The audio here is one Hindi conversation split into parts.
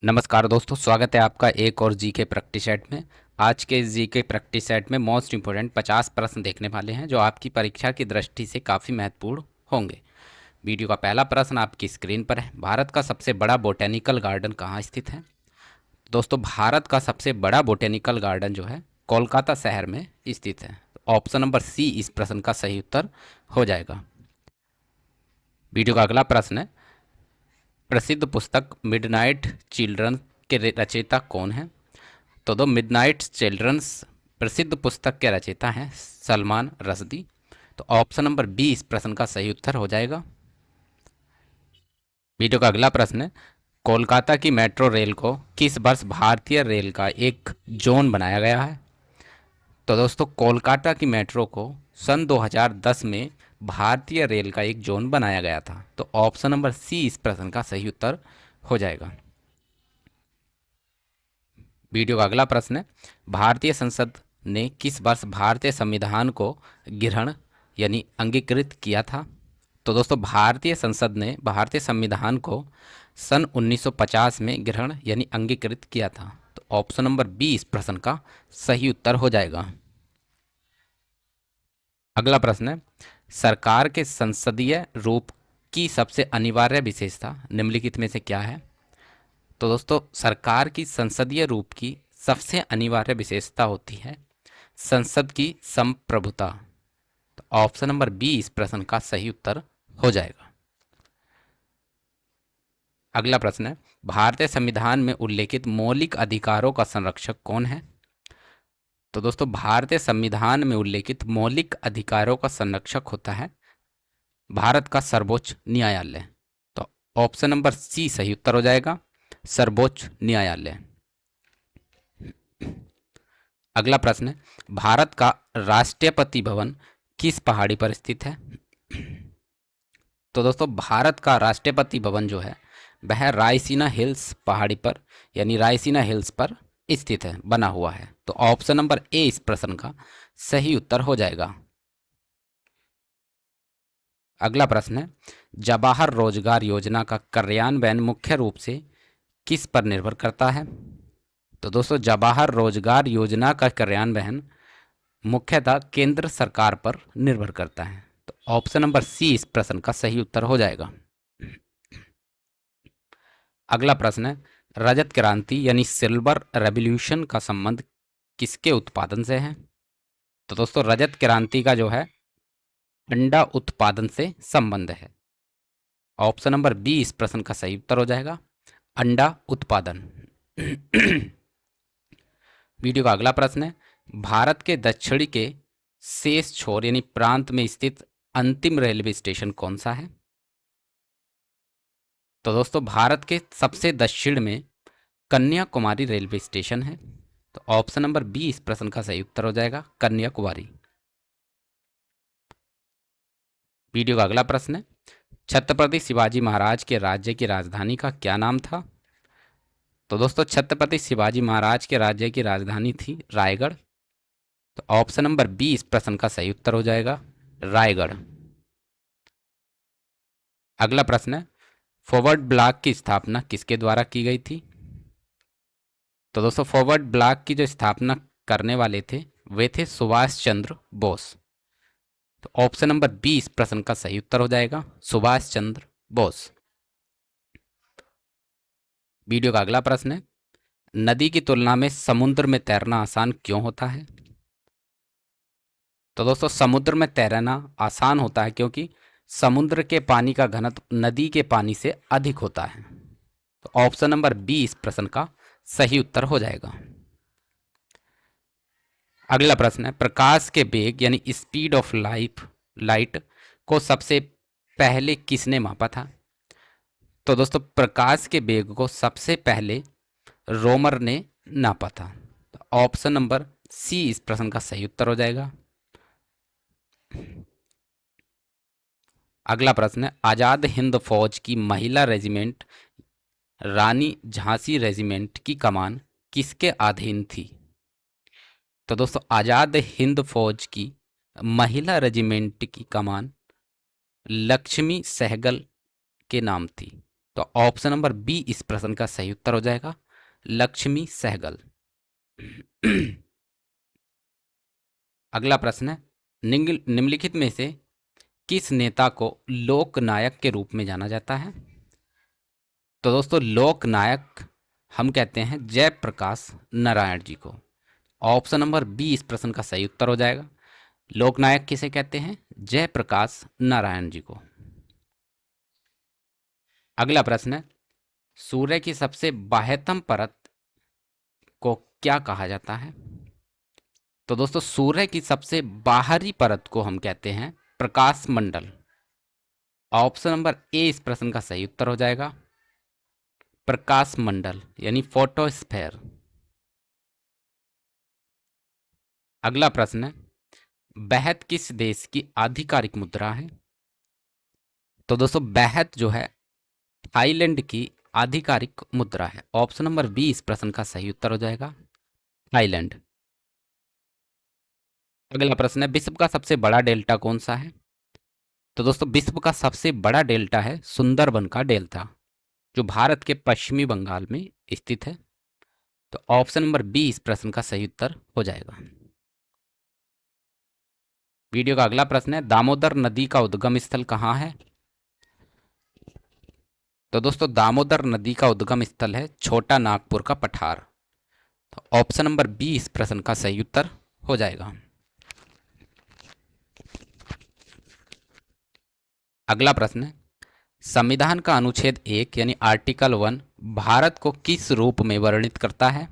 नमस्कार दोस्तों, स्वागत है आपका एक और जीके प्रैक्टिस सेट में। आज के इस जीके प्रैक्टिस सेट में मोस्ट इंपोर्टेंट 50 प्रश्न देखने वाले हैं जो आपकी परीक्षा की दृष्टि से काफ़ी महत्वपूर्ण होंगे। वीडियो का पहला प्रश्न आपकी स्क्रीन पर है। भारत का सबसे बड़ा बोटेनिकल गार्डन कहाँ स्थित है? दोस्तों, भारत का सबसे बड़ा बोटेनिकल गार्डन जो है कोलकाता शहर में स्थित है। ऑप्शन नंबर सी इस प्रश्न का सही उत्तर हो जाएगा। वीडियो का अगला प्रश्न है, प्रसिद्ध पुस्तक मिडनाइट चिल्ड्रन के रचयिता कौन है? तो दो मिडनाइट चिल्ड्रंस प्रसिद्ध पुस्तक के रचयिता हैं सलमान रश्दी। तो ऑप्शन नंबर बी इस प्रश्न का सही उत्तर हो जाएगा। वीडियो का अगला प्रश्न है, कोलकाता की मेट्रो रेल को किस वर्ष भारतीय रेल का एक जोन बनाया गया है? तो दोस्तों, कोलकाता की मेट्रो को सन 2010 में भारतीय रेल का एक जोन बनाया गया था। तो ऑप्शन नंबर सी इस प्रश्न का सही उत्तर हो जाएगा। वीडियो का अगला प्रश्न है, भारतीय संसद ने किस वर्ष भारतीय संविधान को ग्रहण यानी अंगीकृत किया था? तो दोस्तों, भारतीय संसद ने भारतीय संविधान को सन 1950 में ग्रहण यानी अंगीकृत किया था। तो ऑप्शन नंबर बी इस प्रश्न का सही उत्तर हो जाएगा। अगला प्रश्न है, सरकार के संसदीय रूप की सबसे अनिवार्य विशेषता निम्नलिखित में से क्या है? तो दोस्तों, सरकार की संसदीय रूप की सबसे अनिवार्य विशेषता होती है संसद की संप्रभुता। तो ऑप्शन नंबर बी इस प्रश्न का सही उत्तर हो जाएगा। अगला प्रश्न है, भारतीय संविधान में उल्लेखित मौलिक अधिकारों का संरक्षक कौन है? तो दोस्तों, भारतीय संविधान में उल्लेखित मौलिक अधिकारों का संरक्षक होता है भारत का सर्वोच्च न्यायालय। तो ऑप्शन नंबर सी सही उत्तर हो जाएगा, सर्वोच्च न्यायालय। अगला प्रश्न है, भारत का राष्ट्रपति भवन किस पहाड़ी पर स्थित है? तो दोस्तों, भारत का राष्ट्रपति भवन जो है वह रायसीना हिल्स पहाड़ी पर यानी रायसीना हिल्स पर स्थित है, बना हुआ है। तो ऑप्शन नंबर ए इस प्रश्न का सही उत्तर हो जाएगा। अगला प्रश्न है, जवाहर रोजगार योजना का कार्यान्वयन मुख्य रूप से किस पर निर्भर करता है? तो दोस्तों, जवाहर रोजगार योजना का कार्यान्वयन मुख्यतः केंद्र सरकार पर निर्भर करता है। तो ऑप्शन नंबर सी इस प्रश्न का सही उत्तर हो जाएगा। अगला प्रश्न है, रजत क्रांति यानी सिल्वर रेवोल्यूशन का संबंध किसके उत्पादन से है? तो दोस्तों, रजत क्रांति का जो है अंडा उत्पादन से संबंध है। ऑप्शन नंबर बी इस प्रश्न का सही उत्तर हो जाएगा, अंडा उत्पादन। वीडियो का अगला प्रश्न है, भारत के दक्षिणी के शेष छोर यानी प्रांत में स्थित अंतिम रेलवे स्टेशन कौन सा है? तो दोस्तों, भारत के सबसे दक्षिण में कन्याकुमारी रेलवे स्टेशन है। तो ऑप्शन नंबर बी इस प्रश्न का सही उत्तर हो जाएगा, कन्याकुमारी। वीडियो का अगला प्रश्न है, छत्रपति शिवाजी महाराज के राज्य की राजधानी का क्या नाम था? तो दोस्तों, छत्रपति शिवाजी महाराज के राज्य की राजधानी थी रायगढ़। तो ऑप्शन नंबर बी इस प्रश्न का सही उत्तर हो जाएगा, रायगढ़। अगला प्रश्न है, फॉरवर्ड ब्लॉक की स्थापना किसके द्वारा की गई थी? तो दोस्तों, फॉरवर्ड ब्लॉक की जो स्थापना करने वाले थे वे थे सुभाष चंद्र बोस। तो ऑप्शन नंबर बी इस प्रश्न का सही उत्तर हो जाएगा, सुभाष चंद्र बोस। वीडियो का अगला प्रश्न है, नदी की तुलना में समुद्र में तैरना आसान क्यों होता है? तो दोस्तों, समुद्र में तैरना आसान होता है क्योंकि समुद्र के पानी का घनत्व नदी के पानी से अधिक होता है। तो ऑप्शन नंबर बी इस प्रश्न का सही उत्तर हो जाएगा। अगला प्रश्न है, प्रकाश के वेग यानी स्पीड ऑफ लाइट को सबसे पहले किसने मापा था? तो दोस्तों, प्रकाश के वेग को सबसे पहले रोमर ने नापा था। तो ऑप्शन नंबर सी इस प्रश्न का सही उत्तर हो जाएगा। अगला प्रश्न है, आजाद हिंद फौज की महिला रेजिमेंट रानी झांसी रेजिमेंट की कमान किसके अधीन थी? तो दोस्तों, आजाद हिंद फौज की महिला रेजिमेंट की कमान लक्ष्मी सहगल के नाम थी। तो ऑप्शन नंबर बी इस प्रश्न का सही उत्तर हो जाएगा, लक्ष्मी सहगल। अगला प्रश्न है, निम्नलिखित में से किस नेता को लोकनायक के रूप में जाना जाता है? तो दोस्तों लोकनायक हम कहते हैं जयप्रकाश नारायण जी को। ऑप्शन नंबर बी इस प्रश्न का सही उत्तर हो जाएगा। लोकनायक किसे कहते हैं? जयप्रकाश नारायण जी को। अगला प्रश्न है, सूर्य की सबसे बाह्यतम परत को क्या कहा जाता है? तो दोस्तों सूर्य की सबसे बाहरी परत को हम कहते हैं प्रकाश मंडल। ऑप्शन नंबर ए इस प्रश्न का सही उत्तर हो जाएगा, प्रकाश मंडल यानी फोटोस्फेयर। अगला प्रश्न है, बेहद किस देश की आधिकारिक मुद्रा है? तो दोस्तों बेहद जो है थाईलैंड की आधिकारिक मुद्रा है। ऑप्शन नंबर बी इस प्रश्न का सही उत्तर हो जाएगा, थाईलैंड। अगला प्रश्न है, विश्व का सबसे बड़ा डेल्टा कौन सा है? तो दोस्तों विश्व का सबसे बड़ा डेल्टा है सुंदरबन का डेल्टा, जो भारत के पश्चिमी बंगाल में स्थित है। तो ऑप्शन नंबर बी इस प्रश्न का सही उत्तर हो जाएगा। वीडियो का अगला प्रश्न है, दामोदर नदी का उद्गम स्थल कहाँ है? तो दोस्तों दामोदर नदी का उद्गम स्थल है छोटा नागपुर का पठार। तो ऑप्शन नंबर बी इस प्रश्न का सही उत्तर हो जाएगा। अगला प्रश्न है, संविधान का अनुच्छेद 1 यानी आर्टिकल 1 भारत को किस रूप में वर्णित करता है?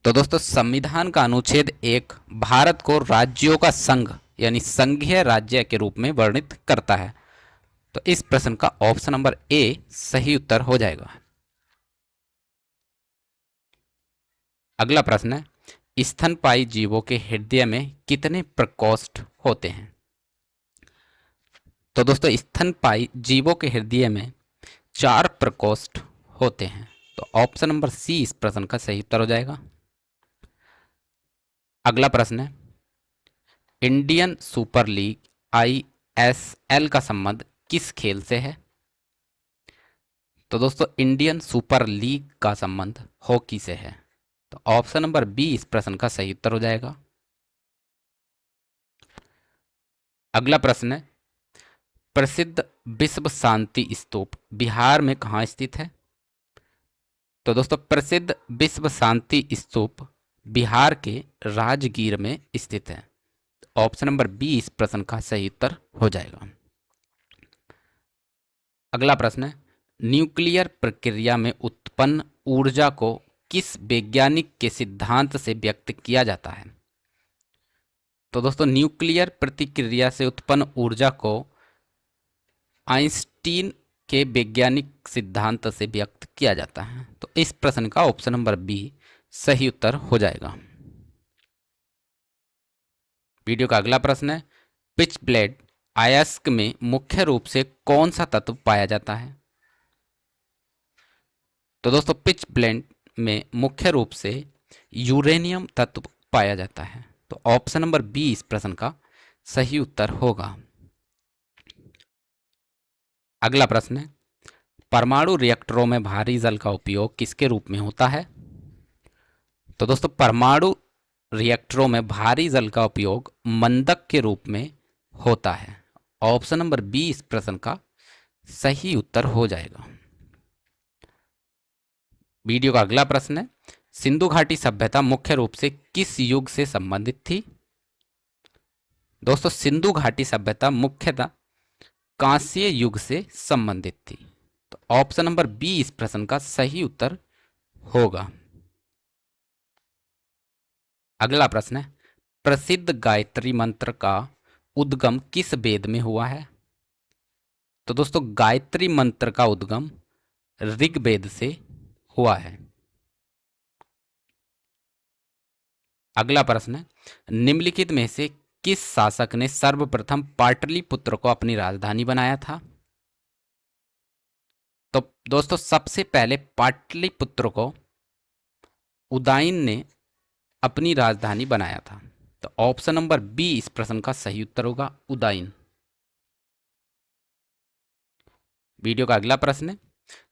तो दोस्तों संविधान का अनुच्छेद 1 भारत को राज्यों का संघ यानी संघीय राज्य के रूप में वर्णित करता है। तो इस प्रश्न का ऑप्शन नंबर ए सही उत्तर हो जाएगा। अगला प्रश्न है, स्तनपायी जीवों के हृदय में कितने प्रकोष्ठ होते हैं? तो दोस्तों स्तनपायी जीवों के हृदय में 4 प्रकोष्ठ होते हैं। तो ऑप्शन नंबर सी इस प्रश्न का सही उत्तर हो जाएगा। अगला प्रश्न है, इंडियन सुपर लीग ISL का संबंध किस खेल से है? तो दोस्तों इंडियन सुपर लीग का संबंध हॉकी से है। तो ऑप्शन नंबर बी इस प्रश्न का सही उत्तर हो जाएगा। अगला प्रश्न है, प्रसिद्ध विश्व शांति स्तूप बिहार में कहाँ स्थित है? तो दोस्तों प्रसिद्ध विश्व शांति स्तूप बिहार के राजगीर में स्थित है। ऑप्शन नंबर बी इस प्रश्न का सही उत्तर हो जाएगा। अगला प्रश्न है, न्यूक्लियर प्रक्रिया में उत्पन्न ऊर्जा को किस वैज्ञानिक के सिद्धांत से व्यक्त किया जाता है? तो दोस्तों न्यूक्लियर प्रतिक्रिया से उत्पन्न ऊर्जा को आइंस्टीन के वैज्ञानिक सिद्धांत से व्यक्त किया जाता है। तो इस प्रश्न का ऑप्शन नंबर बी सही उत्तर हो जाएगा। वीडियो का अगला प्रश्न है, पिच ब्लेड अयस्क में मुख्य रूप से कौन सा तत्व पाया जाता है? तो दोस्तों पिच ब्लेड में मुख्य रूप से यूरेनियम तत्व पाया जाता है। तो ऑप्शन नंबर बी इस प्रश्न का सही उत्तर होगा। अगला प्रश्न है, परमाणु रिएक्टरों में भारी जल का उपयोग किसके रूप में होता है? तो दोस्तों परमाणु रिएक्टरों में भारी जल का उपयोग मंदक के रूप में होता है। ऑप्शन नंबर बी इस प्रश्न का सही उत्तर हो जाएगा। वीडियो का अगला प्रश्न है, सिंधु घाटी सभ्यता मुख्य रूप से किस युग से संबंधित थी? दोस्तों सिंधु घाटी सभ्यता मुख्यतः कांस्य युग से संबंधित थी। तो ऑप्शन नंबर बी इस प्रश्न का सही उत्तर होगा। अगला प्रश्न है, प्रसिद्ध गायत्री मंत्र का उद्गम किस वेद में हुआ है? तो दोस्तों गायत्री मंत्र का उद्गम ऋग्वेद से हुआ है। अगला प्रश्न है, निम्नलिखित में से किस शासक ने सर्वप्रथम पाटलिपुत्र को अपनी राजधानी बनाया था? तो दोस्तों सबसे पहले पाटलिपुत्र को उदयन ने अपनी राजधानी बनाया था। तो ऑप्शन नंबर बी इस प्रश्न का सही उत्तर होगा, उदयन। वीडियो का अगला प्रश्न है,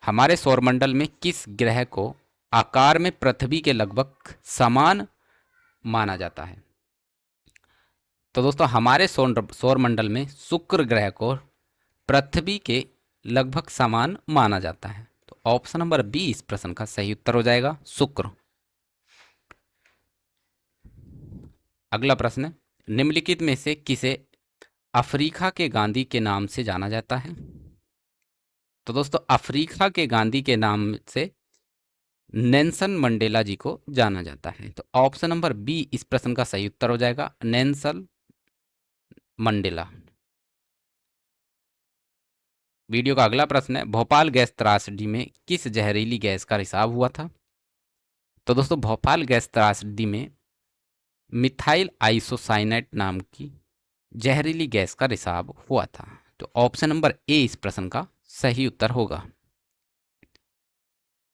हमारे सौरमंडल में किस ग्रह को आकार में पृथ्वी के लगभग समान माना जाता है? तो दोस्तों हमारे सौरमंडल में शुक्र ग्रह को पृथ्वी के लगभग समान माना जाता है। तो ऑप्शन नंबर बी इस प्रश्न का सही उत्तर हो जाएगा, शुक्र। अगला प्रश्न है, निम्नलिखित में से किसे अफ्रीका के गांधी के नाम से जाना जाता है? तो दोस्तों अफ्रीका के गांधी के नाम से नेल्सन मंडेला जी को जाना जाता है। तो ऑप्शन नंबर बी इस प्रश्न का सही उत्तर हो जाएगा, नेल्सन मंडेला। वीडियो का अगला प्रश्न है, भोपाल गैस त्रासदी में किस जहरीली गैस का रिसाव हुआ था? तो दोस्तों भोपाल गैस त्रासदी में मिथाइल आइसोसाइनेट नाम की जहरीली गैस का रिसाव हुआ था। तो ऑप्शन नंबर ए इस प्रश्न का सही उत्तर होगा।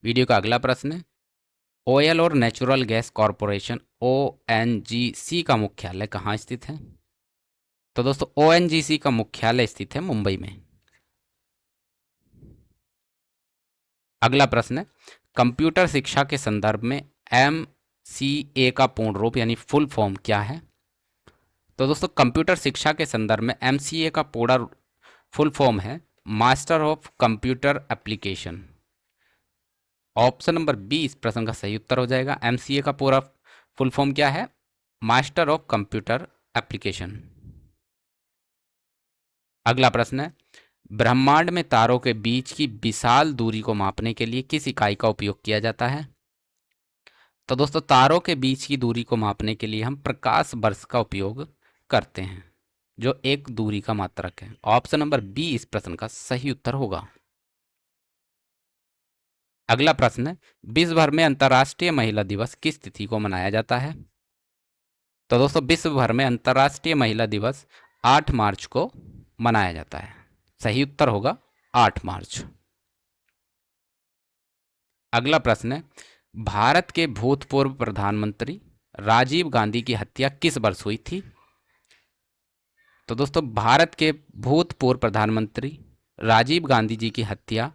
वीडियो का अगला प्रश्न है, ऑयल और नेचुरल गैस कॉरपोरेशन ONGC का मुख्यालय कहाँ स्थित है? तो दोस्तों ONGC का मुख्यालय स्थित है मुंबई में। अगला प्रश्न है, कंप्यूटर शिक्षा के संदर्भ में MCA का पूर्ण रूप यानी फुल फॉर्म क्या है? तो दोस्तों कंप्यूटर शिक्षा के संदर्भ में MCA का पूरा फुल फॉर्म है master of computer application. Option number B इस प्रश्न का सही उत्तर हो जाएगा। MCA का पूरा फुल फॉर्म क्या है? Master of computer application. अगला प्रश्न है, ब्रह्मांड में तारों के बीच की विशाल दूरी को मापने के लिए किस इकाई का उपयोग किया जाता है? तो दोस्तों तारों के बीच की दूरी को मापने के लिए हम प्रकाश वर्ष का उपयोग करते हैं, जो एक दूरी का मात्रक है। ऑप्शन नंबर बी इस प्रश्न का सही उत्तर होगा। अगला प्रश्न है, विश्व भर में अंतर्राष्ट्रीय महिला दिवस किस तिथि को मनाया जाता है? तो दोस्तों विश्व भर में अंतर्राष्ट्रीय महिला दिवस 8 मार्च को मनाया जाता है। सही उत्तर होगा 8 मार्च। अगला प्रश्न है, भारत के भूतपूर्व प्रधानमंत्री राजीव गांधी की हत्या किस वर्ष हुई थी? तो दोस्तों भारत के भूतपूर्व प्रधानमंत्री राजीव गांधी जी की हत्या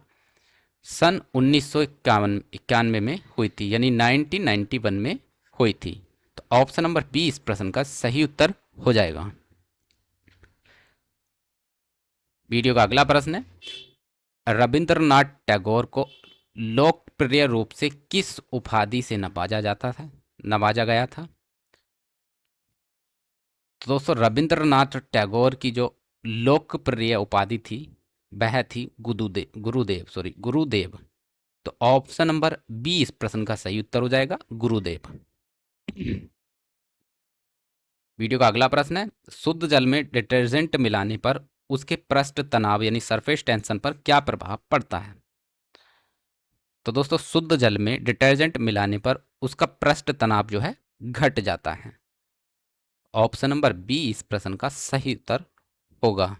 सन 1991 में हुई थी, यानी 1991 में हुई थी। तो ऑप्शन नंबर बी इस प्रश्न का सही उत्तर हो जाएगा। वीडियो का अगला प्रश्न है, रविंद्रनाथ टैगोर को लोकप्रिय रूप से किस उपाधि से नवाजा गया था? तो दोस्तों रविंद्रनाथ टैगोर की जो लोकप्रिय उपाधि थी वह थी गुरुदेव। तो ऑप्शन नंबर बी इस प्रश्न का सही उत्तर हो जाएगा, गुरुदेव। वीडियो का अगला प्रश्न है, शुद्ध जल में डिटर्जेंट मिलाने पर उसके पृष्ठ तनाव यानी सरफेस टेंशन पर क्या प्रभाव पड़ता है? तो दोस्तों शुद्ध जल में डिटर्जेंट मिलाने पर उसका पृष्ठ तनाव जो है घट जाता है। ऑप्शन नंबर बी इस प्रश्न का सही उत्तर होगा।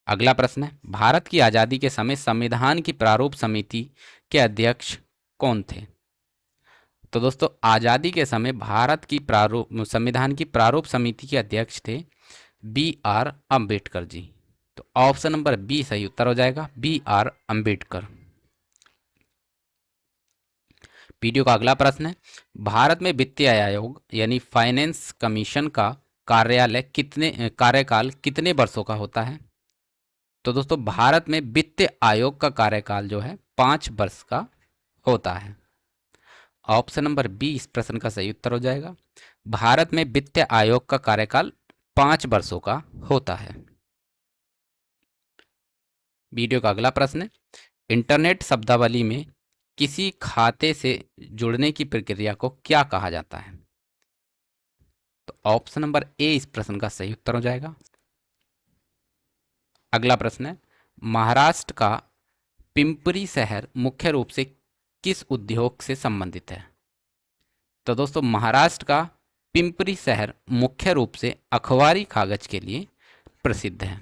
अगला प्रश्न है, भारत की आज़ादी के समय संविधान की प्रारूप समिति के अध्यक्ष कौन थे? तो दोस्तों आज़ादी के समय भारत की संविधान की प्रारूप समिति के अध्यक्ष थे BR अम्बेडकर जी। तो ऑप्शन नंबर बी सही उत्तर हो जाएगा, BR अम्बेडकर। वीडियो का अगला प्रश्न है, भारत में वित्तीय आयोग यानी फाइनेंस कमीशन का कार्यकाल कितने वर्षों का होता है? तो दोस्तों भारत में वित्त आयोग का कार्यकाल जो है 5 वर्ष का होता है। ऑप्शन नंबर बी इस प्रश्न का सही उत्तर हो जाएगा। भारत में वित्त आयोग का कार्यकाल 5 वर्षों का होता है। वीडियो का अगला प्रश्न है, इंटरनेट शब्दावली में किसी खाते से जुड़ने की प्रक्रिया को क्या कहा जाता है? तो ऑप्शन नंबर ए इस प्रश्न का सही उत्तर हो जाएगा। अगला प्रश्न है, महाराष्ट्र का पिंपरी शहर मुख्य रूप से किस उद्योग से संबंधित है? तो दोस्तों महाराष्ट्र का पिंपरी शहर मुख्य रूप से अखबारी कागज के लिए प्रसिद्ध है।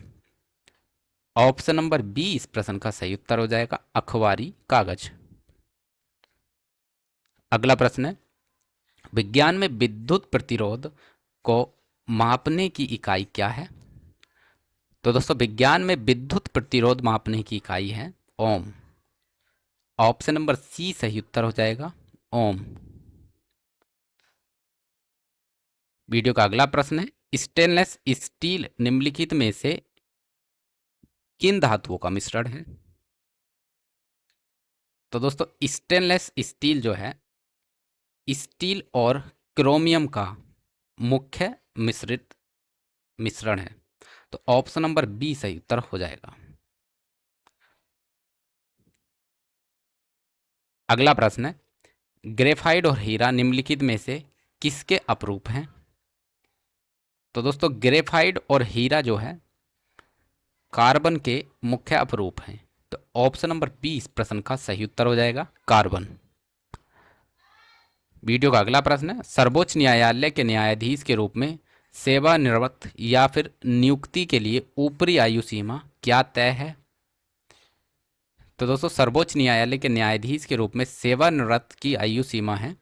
ऑप्शन नंबर बी इस प्रश्न का सही उत्तर हो जाएगा, अखबारी कागज। अगला प्रश्न है, विज्ञान में विद्युत प्रतिरोध को मापने की इकाई क्या है? तो दोस्तों विज्ञान में विद्युत प्रतिरोध मापने की इकाई है ओम। ऑप्शन नंबर सी सही उत्तर हो जाएगा, ओम। वीडियो का अगला प्रश्न है, स्टेनलेस स्टील निम्नलिखित में से किन धातुओं का मिश्रण है? तो दोस्तों स्टेनलेस स्टील जो है स्टील और क्रोमियम का मुख्य मिश्रित मिश्रण है। तो ऑप्शन नंबर बी सही उत्तर हो जाएगा। अगला प्रश्न है, ग्रेफाइट और हीरा निम्नलिखित में से किसके अपरूप हैं? तो दोस्तों ग्रेफाइट और हीरा जो है कार्बन के मुख्य अपरूप हैं। तो ऑप्शन नंबर बी इस प्रश्न का सही उत्तर हो जाएगा, कार्बन। वीडियो का अगला प्रश्न है, सर्वोच्च न्यायालय के न्यायाधीश के रूप में सेवानिवृत्त या फिर नियुक्ति के लिए ऊपरी आयु सीमा क्या तय है? तो दोस्तों सर्वोच्च न्यायालय के न्यायाधीश के रूप में सेवानिवृत्त की आयु सीमा है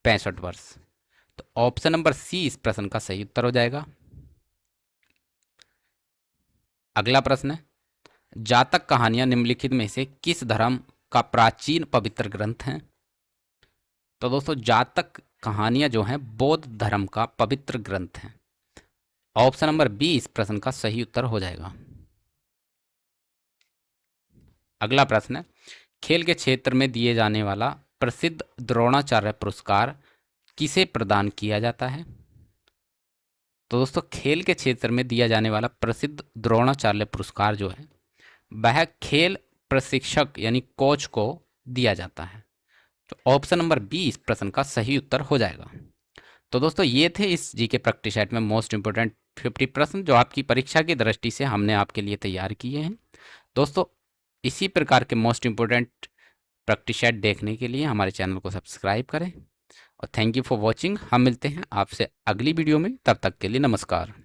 65 वर्ष। तो ऑप्शन नंबर सी इस प्रश्न का सही उत्तर हो जाएगा। अगला प्रश्न है, जातक कहानियां निम्नलिखित में से किस धर्म का प्राचीन पवित्र ग्रंथ है? तो दोस्तों जातक कहानियां जो हैं बौद्ध धर्म का पवित्र ग्रंथ है। ऑप्शन नंबर बी इस प्रश्न का सही उत्तर हो जाएगा। अगला प्रश्न है, खेल के क्षेत्र में दिए जाने वाला प्रसिद्ध द्रोणाचार्य पुरस्कार किसे प्रदान किया जाता है? तो दोस्तों खेल के क्षेत्र में दिया जाने वाला प्रसिद्ध द्रोणाचार्य पुरस्कार जो है वह खेल प्रशिक्षक यानी कोच को दिया जाता है। तो ऑप्शन नंबर बी इस प्रश्न का सही उत्तर हो जाएगा। तो दोस्तों ये थे इस जीके प्रैक्टिस सेट में मोस्ट इंपोर्टेंट 50 प्रश्न जो आपकी परीक्षा की दृष्टि से हमने आपके लिए तैयार किए हैं। दोस्तों इसी प्रकार के मोस्ट इंपोर्टेंट प्रैक्टिस सेट देखने के लिए हमारे चैनल को सब्सक्राइब करें और थैंक यू फॉर वॉचिंग। हम मिलते हैं आपसे अगली वीडियो में, तब तक के लिए नमस्कार।